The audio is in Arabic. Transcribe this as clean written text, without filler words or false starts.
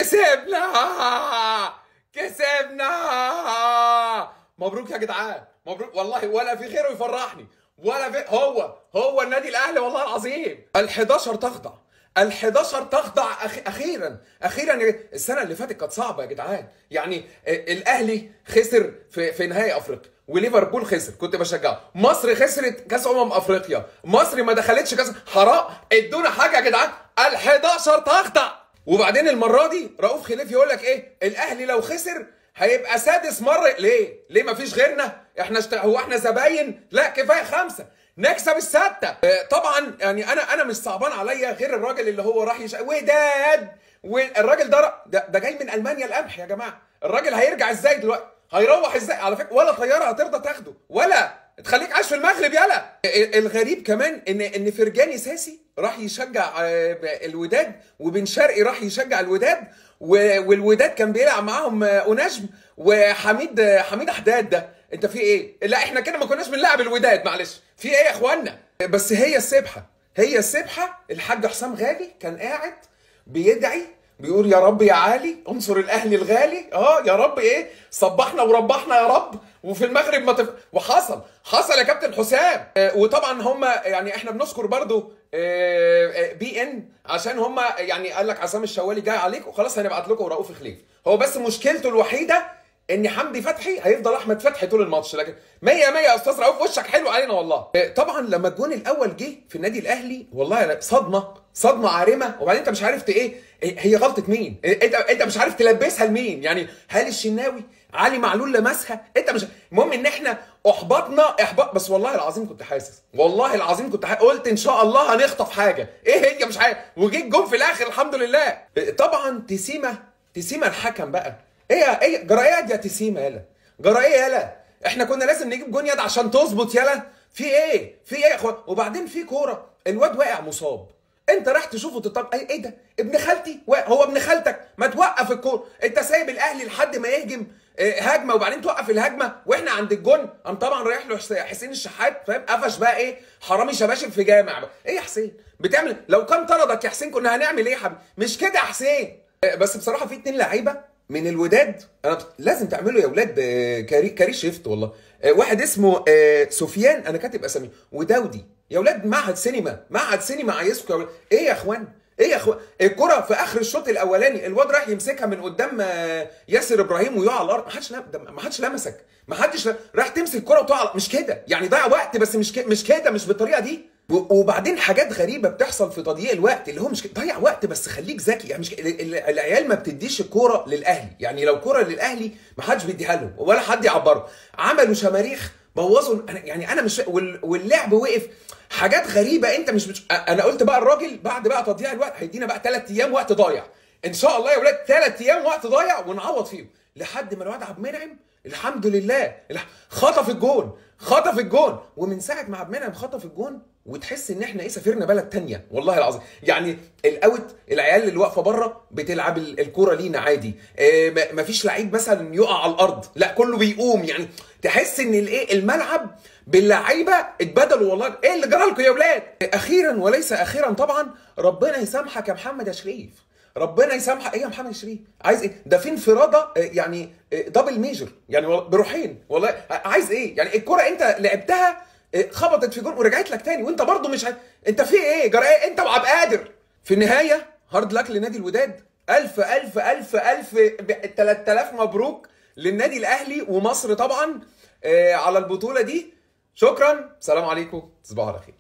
كسبنا كسبنا. مبروك يا جدعان، مبروك والله، ولا في غيره يفرحني، ولا في هو النادي الاهلي والله العظيم. ال11 تخضع، ال11 تخضع. اخيرا. السنه اللي فاتت كانت صعبه يا جدعان، يعني الاهلي خسر في نهائي افريقيا، وليفربول خسر كنت بشجعه، مصر خسرت كاس افريقيا، مصر ما دخلتش كاس. حرام، ادونا حاجه يا جدعان. ال11 تخضع. وبعدين المره دي رؤوف خليف يقول لك ايه؟ الاهلي لو خسر هيبقى سادس مره. ليه ما فيش غيرنا؟ هو احنا زباين؟ لا، كفايه 5 نكسب ال6. طبعا يعني انا مش صعبان عليا غير الراجل اللي هو راح وداد، والراجل ده جاي من المانيا القمح يا جماعه. الراجل هيرجع ازاي دلوقتي؟ هيروح ازاي؟ على فكره ولا طياره هترضى تاخده، ولا تخليك عايش في المغرب. يلا، الغريب كمان ان فرجاني ساسي راح يشجع الوداد، وبن شرقي راح يشجع الوداد، والوداد كان بيلعب معاهم اوناجم وحميد حداد. ده انت في ايه؟ لا احنا كده ما كناش بنلعب الوداد، معلش. في ايه يا اخوانا؟ بس هي السبحه. الحاج حسام غالي كان قاعد بيدعي، بيقول يا رب يا عالي انصر الاهلي الغالي. يا رب ايه، صبحنا وربحنا يا رب. وفي المغرب ما حصل يا كابتن حسام. وطبعا هم يعني احنا بنذكر برضو بي ان، عشان هم يعني قال لك عصام الشوالي جاي عليك وخلاص هنبعت لكم رؤوف خليف. هو بس مشكلته الوحيده ان حمدي فتحي هيفضل احمد فتحي طول الماتش، لكن 100 100 يا استاذ رؤوف، وشك حلو علينا والله. طبعا لما الجون الاول جه في النادي الاهلي والله صدمه عارمه. وبعدين انت مش عارف ايه هي غلطه مين، انت مش عارف تلبسها لمين. يعني هل الشناوي علي معلول لمسها؟ انت مش المهم ان احنا احبطنا احباط. بس والله العظيم كنت حاسس، قلت ان شاء الله هنخطف حاجه. ايه هي؟ مش عارف. وجيت جون في الاخر الحمد لله. طبعا تسيمه الحكم بقى. ايه جرائيه يا تسيمه؟ يلا جرائيه يلا، احنا كنا لازم نجيب جون يد عشان تظبط. يلا في ايه يا اخوان؟ وبعدين في كوره الواد واقع مصاب، انت راح تشوفه تطلع ايه ده؟ ابن خالتي؟ هو ابن خالتك؟ ما توقف الكوره. انت سايب الاهلي لحد ما يهجم هجمه، وبعدين توقف الهجمه واحنا عند الجون. قام طبعا رايح له حسين الشحات، فاهم؟ قفش بقى ايه، حرامي شباشب في جامع بقى. ايه يا حسين بتعمل؟ لو كان طردك يا حسين كنا هنعمل ايه يا حبيبي؟ مش كده يا حسين. بس بصراحه في 2 لعيبه من الوداد انا لازم تعملوا يا ولاد كاري شيفت والله. واحد اسمه سفيان، انا كاتب اساميه، وداودي. يا ولاد معهد سينما عايزكم يا ولاد. ايه يا اخوان؟ الكره في اخر الشوط الاولاني الواد راح يمسكها من قدام ياسر ابراهيم ويقع على الارض. ما حدش لمسك، راح تمسك الكره وتقع. مش كده يعني، ضيع وقت، بس مش كده، مش بالطريقه دي. وبعدين حاجات غريبه بتحصل في تضييع الوقت، اللي هو مش ضيع وقت بس خليك ذكي. يعني مش العيال ما بتديش الكوره للاهلي، يعني لو كوره للاهلي ما حدش بيديها لهم ولا حد يعبره. عملوا شماريخ، بوظوا. يعني انا مش، واللعب وقف. حاجات غريبه. انت مش انا قلت بقى الراجل بعد بقى تضييع الوقت هيدينا بقى 3 ايام وقت ضايع ان شاء الله يا ولاد. 3 ايام وقت ضايع ونعوض فيهم، لحد ما الواد عبد المنعم الحمد لله خطف الجون. ومن ساعه ما عبد المنعم خطف الجون وتحس ان احنا سافرنا بلد تانية والله العظيم. يعني الاوت، العيال اللي واقفه بره بتلعب الكوره لينا عادي. مفيش لعيب مثلا يقع على الارض، لا كله بيقوم. يعني تحس ان الملعب باللعيبه اتبدلوا والله. ايه اللي جرى لكم يا ولاد؟ اخيرا وليس اخيرا طبعا، ربنا يسامحك يا محمد يا شريف، ربنا يسامحك. ايه يا محمد شريف عايز ايه؟ ده في انفراده يعني دبل ميجر، يعني بروحين والله. عايز ايه يعني؟ الكره انت لعبتها خبطت في جون ورجعت لك تاني، وانت برضو مش انت في ايه؟ جرى ايه انت وعبد قادر؟ في النهايه هارد لك لنادي الوداد. الف 3000 مبروك للنادي الاهلي ومصر طبعا على البطوله دي. شكرا، سلام عليكم، تصبحوا على خير.